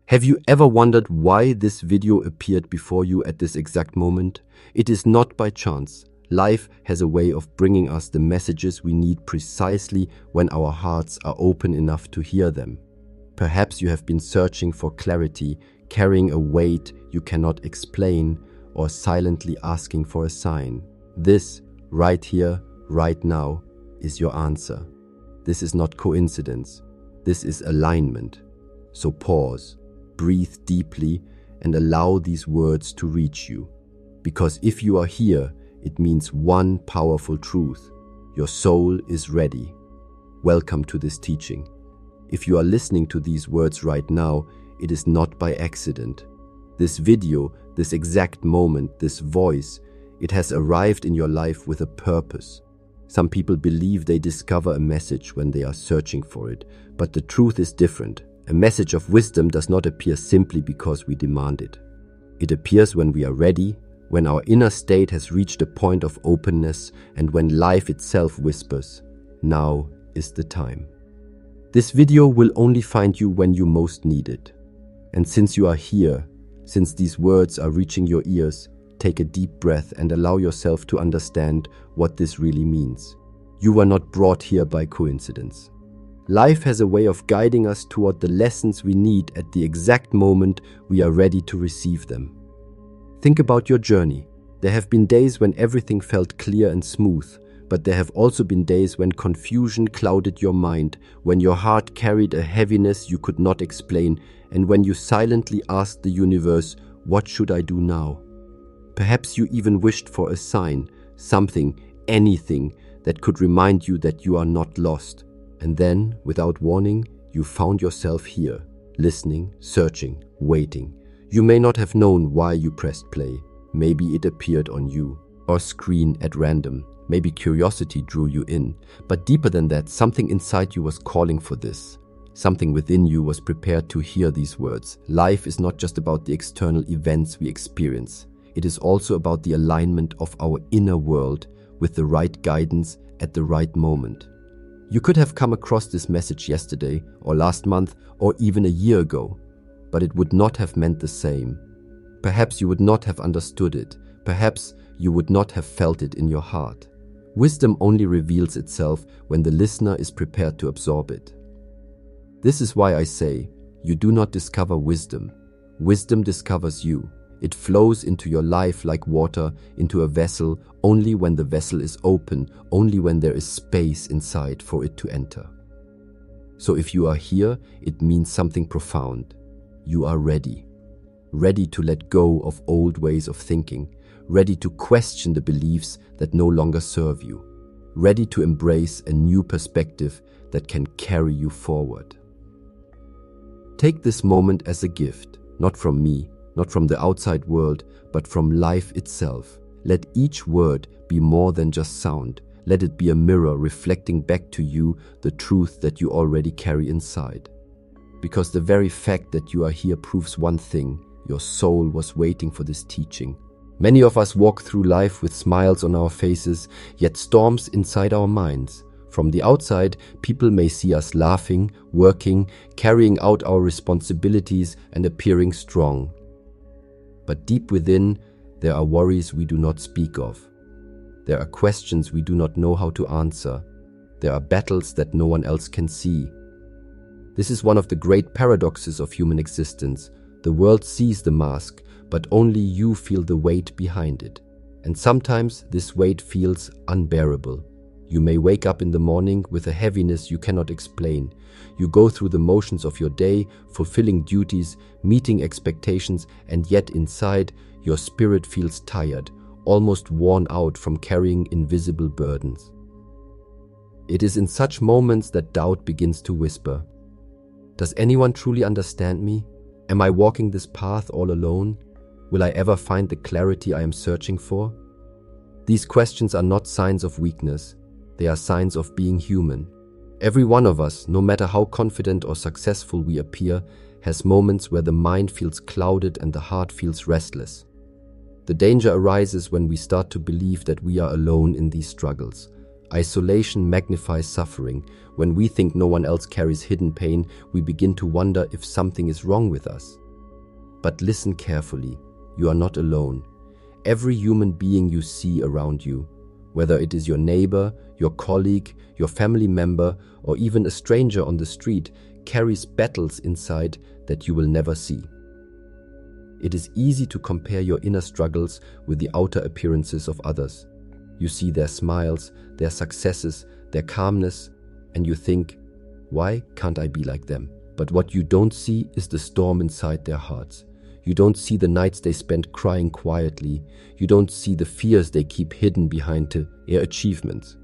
Have you ever wondered why this video appeared before you at this exact moment? It is not by chance. Life has a way of bringing us the messages we need precisely when our hearts are open enough to hear them. Perhaps you have been searching for clarity, carrying a weight you cannot explain, or silently asking for a sign. This, right here, right now, is your answer. This is not coincidence. This is alignment. So pause, breathe deeply, and allow these words to reach you. Because if you are here, it means one powerful truth. Your soul is ready. Welcome to this teaching. If you are listening to these words right now, it is not by accident. This video, this exact moment, this voice, it has arrived in your life with a purpose. Some people believe they discover a message when they are searching for it, but the truth is different. A message of wisdom does not appear simply because we demand it. It appears when we are ready, when our inner state has reached a point of openness, and when life itself whispers, "Now is the time." This video will only find you when you most need it. And since you are here, since these words are reaching your ears, take a deep breath and allow yourself to understand what this really means. You were not brought here by coincidence. Life has a way of guiding us toward the lessons we need at the exact moment we are ready to receive them. Think about your journey. There have been days when everything felt clear and smooth, but there have also been days when confusion clouded your mind, when your heart carried a heaviness you could not explain, and when you silently asked the universe, "What should I do now?" Perhaps you even wished for a sign, something, anything that could remind you that you are not lost. And then, without warning, you found yourself here, listening, searching, waiting. You may not have known why you pressed play. Maybe it appeared on you or screen at random. Maybe curiosity drew you in. But deeper than that, something inside you was calling for this. Something within you was prepared to hear these words. Life is not just about the external events we experience. It is also about the alignment of our inner world with the right guidance at the right moment. You could have come across this message yesterday, or last month, or even a year ago, but it would not have meant the same. Perhaps you would not have understood it. Perhaps you would not have felt it in your heart. Wisdom only reveals itself when the listener is prepared to absorb it. This is why I say, you do not discover wisdom. Wisdom discovers you. It flows into your life like water into a vessel only when the vessel is open, only when there is space inside for it to enter. So if you are here, it means something profound. You are ready. Ready to let go of old ways of thinking. Ready to question the beliefs that no longer serve you. Ready to embrace a new perspective that can carry you forward. Take this moment as a gift, not from me, not from the outside world, but from life itself. Let each word be more than just sound. Let it be a mirror reflecting back to you the truth that you already carry inside. Because the very fact that you are here proves one thing: your soul was waiting for this teaching. Many of us walk through life with smiles on our faces, yet storms inside our minds. From the outside, people may see us laughing, working, carrying out our responsibilities, and appearing strong. But deep within, there are worries we do not speak of. There are questions we do not know how to answer. There are battles that no one else can see. This is one of the great paradoxes of human existence. The world sees the mask, but only you feel the weight behind it. And sometimes this weight feels unbearable. You may wake up in the morning with a heaviness you cannot explain. You go through the motions of your day, fulfilling duties, meeting expectations, and yet inside, your spirit feels tired, almost worn out from carrying invisible burdens. It is in such moments that doubt begins to whisper. Does anyone truly understand me? Am I walking this path all alone? Will I ever find the clarity I am searching for? These questions are not signs of weakness. They are signs of being human. Every one of us, no matter how confident or successful we appear, has moments where the mind feels clouded and the heart feels restless. The danger arises when we start to believe that we are alone in these struggles. Isolation magnifies suffering. When we think no one else carries hidden pain, we begin to wonder if something is wrong with us. But listen carefully. You are not alone. Every human being you see around you, whether it is your neighbor, your colleague, your family member, or even a stranger on the street, carries battles inside that you will never see. It is easy to compare your inner struggles with the outer appearances of others. You see their smiles, their successes, their calmness, and you think, why can't I be like them? But what you don't see is the storm inside their hearts. You don't see the nights they spend crying quietly. You don't see the fears they keep hidden behind their achievements.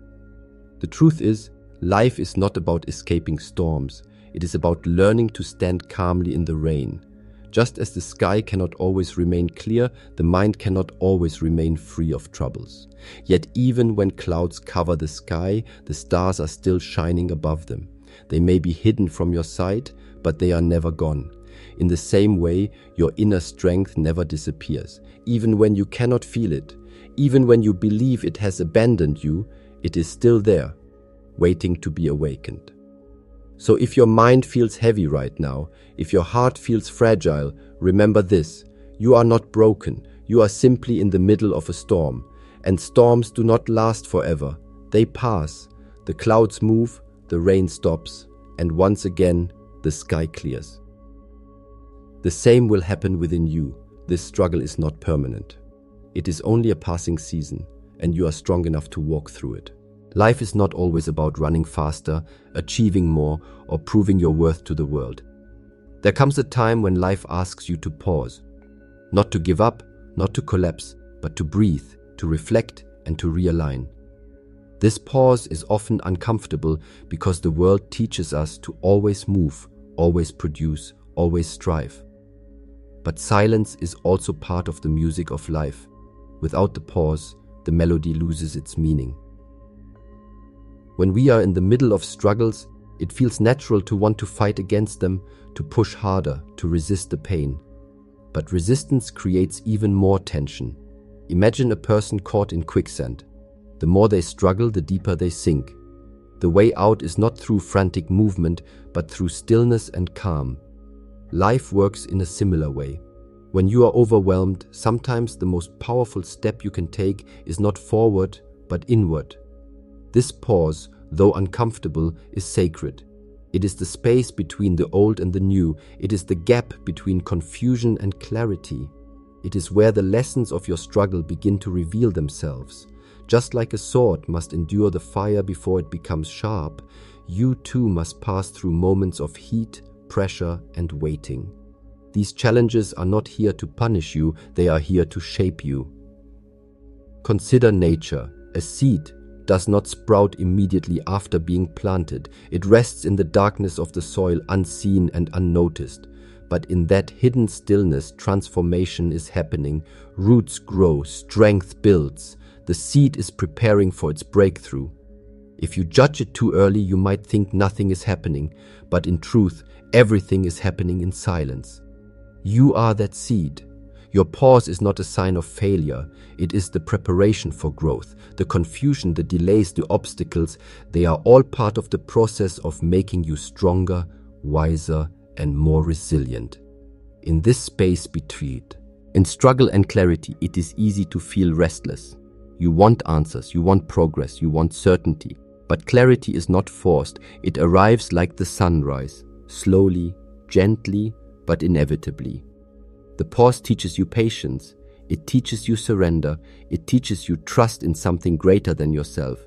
The truth is, life is not about escaping storms. It is about learning to stand calmly in the rain. Just as the sky cannot always remain clear, the mind cannot always remain free of troubles. Yet even when clouds cover the sky, the stars are still shining above them. They may be hidden from your sight, but they are never gone. In the same way, your inner strength never disappears. Even when you cannot feel it, even when you believe it has abandoned you, it is still there, waiting to be awakened. So if your mind feels heavy right now, if your heart feels fragile, remember this: you are not broken. You are simply in the middle of a storm. And storms do not last forever. They pass. The clouds move, the rain stops, and once again, the sky clears. The same will happen within you. This struggle is not permanent. It is only a passing season, and you are strong enough to walk through it. Life is not always about running faster, achieving more, or proving your worth to the world. There comes a time when life asks you to pause. Not to give up, not to collapse, but to breathe, to reflect, and to realign. This pause is often uncomfortable because the world teaches us to always move, always produce, always strive. But silence is also part of the music of life. Without the pause, the melody loses its meaning. When we are in the middle of struggles, it feels natural to want to fight against them, to push harder, to resist the pain. But resistance creates even more tension. Imagine a person caught in quicksand. The more they struggle, the deeper they sink. The way out is not through frantic movement, but through stillness and calm. Life works in a similar way. When you are overwhelmed, sometimes the most powerful step you can take is not forward, but inward. This pause, though uncomfortable, is sacred. It is the space between the old and the new. It is the gap between confusion and clarity. It is where the lessons of your struggle begin to reveal themselves. Just like a sword must endure the fire before it becomes sharp, you too must pass through moments of heat, pressure, and waiting. These challenges are not here to punish you, they are here to shape you. Consider nature. A seed does not sprout immediately after being planted. It rests in the darkness of the soil, unseen and unnoticed. But in that hidden stillness, transformation is happening. Roots grow, strength builds. The seed is preparing for its breakthrough. If you judge it too early, you might think nothing is happening, but in truth, everything is happening in silence. You are that seed. Your pause is not a sign of failure. It is the preparation for growth. The confusion, the delays, the obstacles, they are all part of the process of making you stronger, wiser, and more resilient. In this space between struggle and clarity, it is easy to feel restless. You want answers, you want progress, you want certainty. But clarity is not forced. It arrives like the sunrise, slowly, gently, but inevitably. The pause teaches you patience. It teaches you surrender. It teaches you trust in something greater than yourself.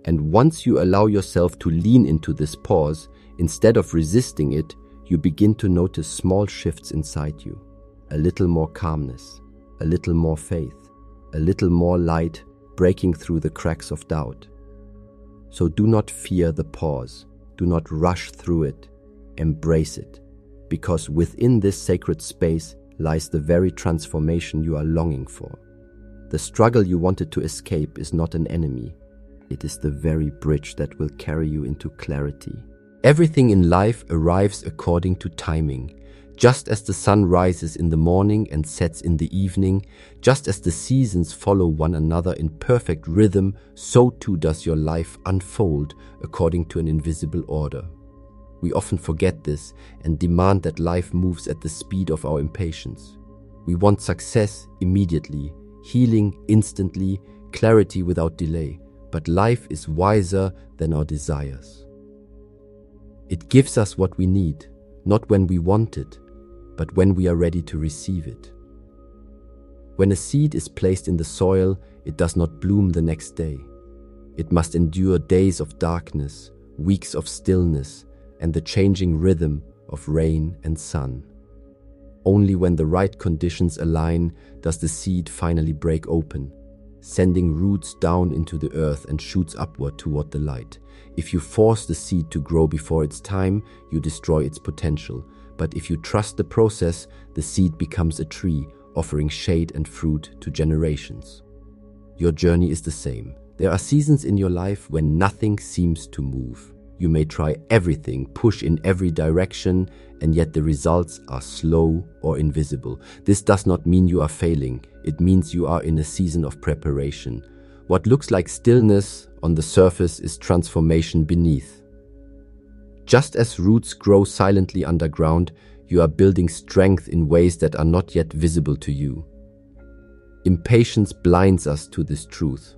And once you allow yourself to lean into this pause, instead of resisting it, you begin to notice small shifts inside you. A little more calmness, a little more faith, a little more light breaking through the cracks of doubt. So do not fear the pause. Do not rush through it. Embrace it. Because within this sacred space lies the very transformation you are longing for. The struggle you wanted to escape is not an enemy. It is the very bridge that will carry you into clarity. Everything in life arrives according to timing. Just as the sun rises in the morning and sets in the evening, just as the seasons follow one another in perfect rhythm, so too does your life unfold according to an invisible order. We often forget this and demand that life moves at the speed of our impatience. We want success immediately, healing instantly, clarity without delay, but life is wiser than our desires. It gives us what we need, not when we want it, but when we are ready to receive it. When a seed is placed in the soil, it does not bloom the next day. It must endure days of darkness, weeks of stillness, and the changing rhythm of rain and sun. Only when the right conditions align does the seed finally break open, sending roots down into the earth and shoots upward toward the light. If you force the seed to grow before its time, you destroy its potential. But if you trust the process, the seed becomes a tree, offering shade and fruit to generations. Your journey is the same. There are seasons in your life when nothing seems to move. You may try everything, push in every direction, and yet the results are slow or invisible. This does not mean you are failing. It means you are in a season of preparation. What looks like stillness on the surface is transformation beneath. Just as roots grow silently underground, you are building strength in ways that are not yet visible to you. Impatience blinds us to this truth.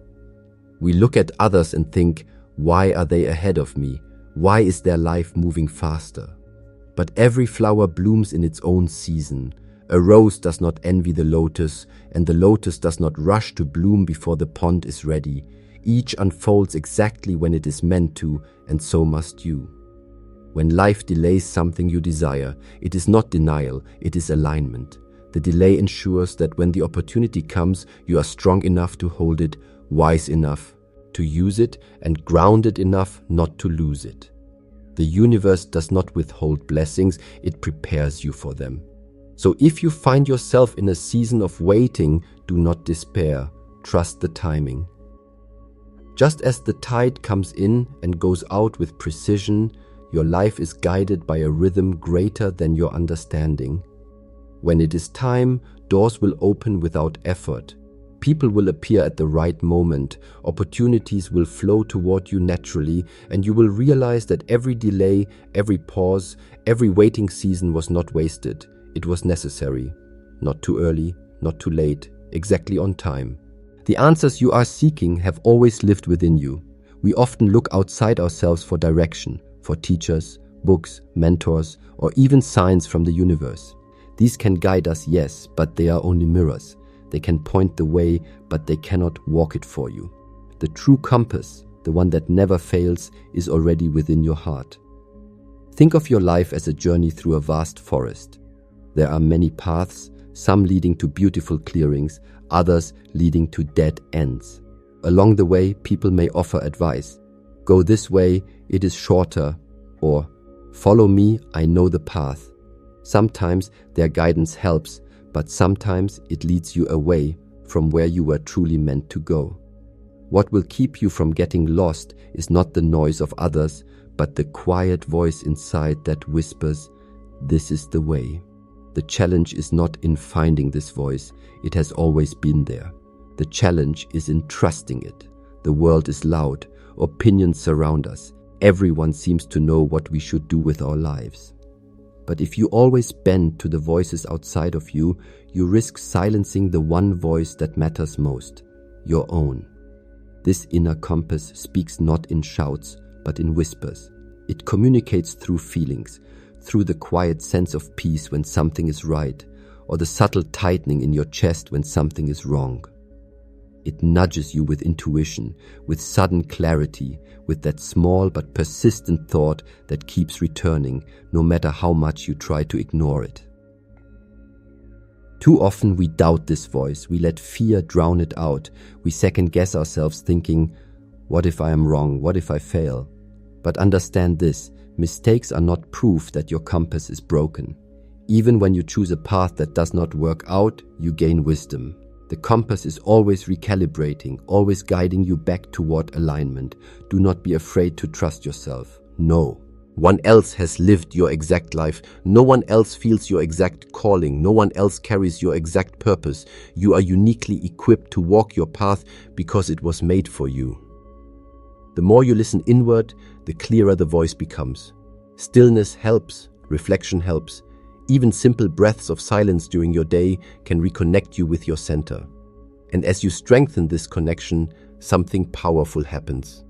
We look at others and think, why are they ahead of me? Why is their life moving faster? But every flower blooms in its own season. A rose does not envy the lotus, and the lotus does not rush to bloom before the pond is ready. Each unfolds exactly when it is meant to, and so must you. When life delays something you desire, it is not denial, it is alignment. The delay ensures that when the opportunity comes, you are strong enough to hold it, wise enough to use it, and grounded enough not to lose it. The universe does not withhold blessings, it prepares you for them. So if you find yourself in a season of waiting, do not despair. Trust the timing. Just as the tide comes in and goes out with precision, your life is guided by a rhythm greater than your understanding. When it is time, doors will open without effort. People will appear at the right moment. Opportunities will flow toward you naturally, and you will realize that every delay, every pause, every waiting season was not wasted. It was necessary. Not too early, not too late, exactly on time. The answers you are seeking have always lived within you. We often look outside ourselves for direction, for teachers, books, mentors, or even signs from the universe. These can guide us, yes, but they are only mirrors. They can point the way, but they cannot walk it for you. The true compass, the one that never fails, is already within your heart. Think of your life as a journey through a vast forest. There are many paths, some leading to beautiful clearings, others leading to dead ends. Along the way, people may offer advice. Go this way, it is shorter, or follow me, I know the path. Sometimes their guidance helps, but sometimes it leads you away from where you were truly meant to go. What will keep you from getting lost is not the noise of others, but the quiet voice inside that whispers, "This is the way." The challenge is not in finding this voice, it has always been there. The challenge is in trusting it. The world is loud, opinions surround us. Everyone seems to know what we should do with our lives. But if you always bend to the voices outside of you, you risk silencing the one voice that matters most, your own. This inner compass speaks not in shouts, but in whispers. It communicates through feelings, through the quiet sense of peace when something is right, or the subtle tightening in your chest when something is wrong. It nudges you with intuition, with sudden clarity, with that small but persistent thought that keeps returning, no matter how much you try to ignore it. Too often we doubt this voice, we let fear drown it out, we second-guess ourselves thinking, what if I am wrong, what if I fail? But understand this, mistakes are not proof that your compass is broken. Even when you choose a path that does not work out, you gain wisdom. The compass is always recalibrating, always guiding you back toward alignment. Do not be afraid to trust yourself. No, One else has lived your exact life. No one else feels your exact calling. No one else carries your exact purpose. You are uniquely equipped to walk your path because it was made for you. The more you listen inward, the clearer the voice becomes. Stillness helps. Reflection helps. Even simple breaths of silence during your day can reconnect you with your center. And as you strengthen this connection, something powerful happens.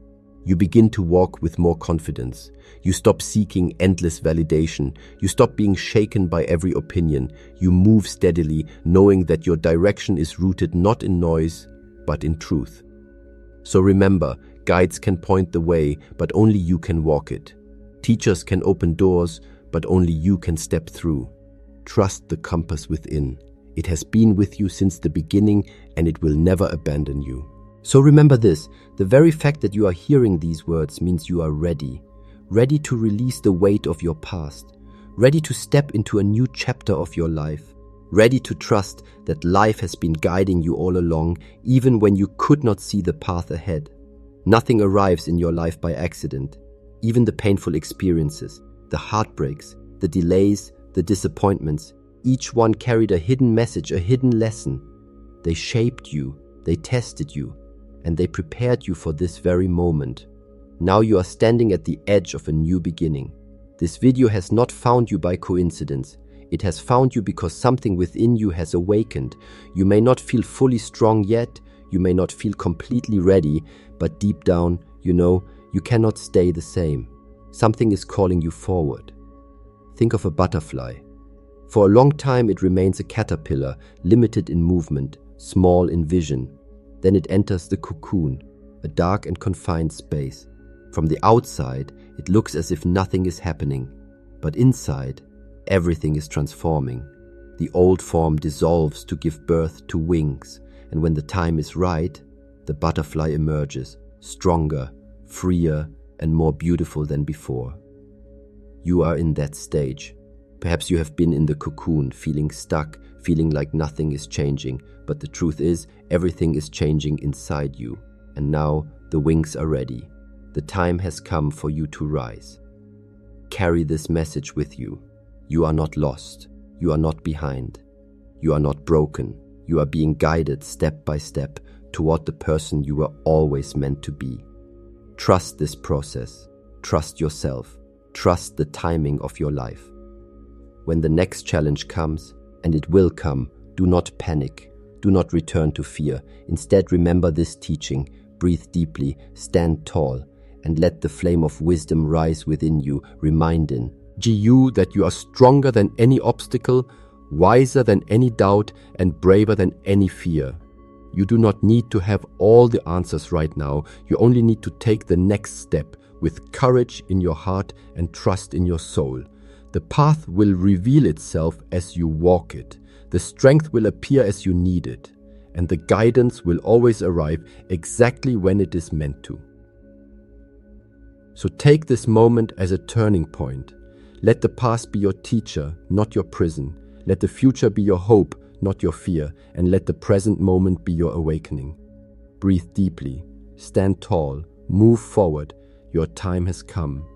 You begin to walk with more confidence. You stop seeking endless validation. You stop being shaken by every opinion. You move steadily, knowing that your direction is rooted not in noise, but in truth. So remember, guides can point the way, but only you can walk it. Teachers can open doors, but only you can step through. Trust the compass within. It has been with you since the beginning, and it will never abandon you. So remember this, the very fact that you are hearing these words means you are ready. Ready to release the weight of your past. Ready to step into a new chapter of your life. Ready to trust that life has been guiding you all along, even when you could not see the path ahead. Nothing arrives in your life by accident. Even the painful experiences, the heartbreaks, the delays, the disappointments, each one carried a hidden message, a hidden lesson. They shaped you, they tested you, and they prepared you for this very moment. Now you are standing at the edge of a new beginning. This video has not found you by coincidence. It has found you because something within you has awakened. You may not feel fully strong yet, you may not feel completely ready, but deep down, you know, you cannot stay the same. Something is calling you forward. Think of a butterfly. For a long time it remains a caterpillar, limited in movement, small in vision. Then it enters the cocoon, a dark and confined space. From the outside, it looks as if nothing is happening, but inside, everything is transforming. The old form dissolves to give birth to wings, and when the time is right, the butterfly emerges, stronger, freer, and more beautiful than before. You are in that stage. Perhaps you have been in the cocoon, feeling stuck, feeling like nothing is changing, but the truth is, everything is changing inside you, and now the wings are ready. The time has come for you to rise. Carry this message with you. You are not lost. You are not behind. You are not broken. You are being guided step by step toward the person you were always meant to be. Trust this process. Trust yourself. Trust the timing of your life. When the next challenge comes, and it will come, do not panic. Do not return to fear. Instead, remember this teaching. Breathe deeply, stand tall, and let the flame of wisdom rise within you, reminding you that you are stronger than any obstacle, wiser than any doubt, and braver than any fear. You do not need to have all the answers right now. You only need to take the next step with courage in your heart and trust in your soul. The path will reveal itself as you walk it. The strength will appear as you need it. And the guidance will always arrive exactly when it is meant to. So take this moment as a turning point. Let the past be your teacher, not your prison. Let the future be your hope, not your fear. And let the present moment be your awakening. Breathe deeply. Stand tall. Move forward. Your time has come.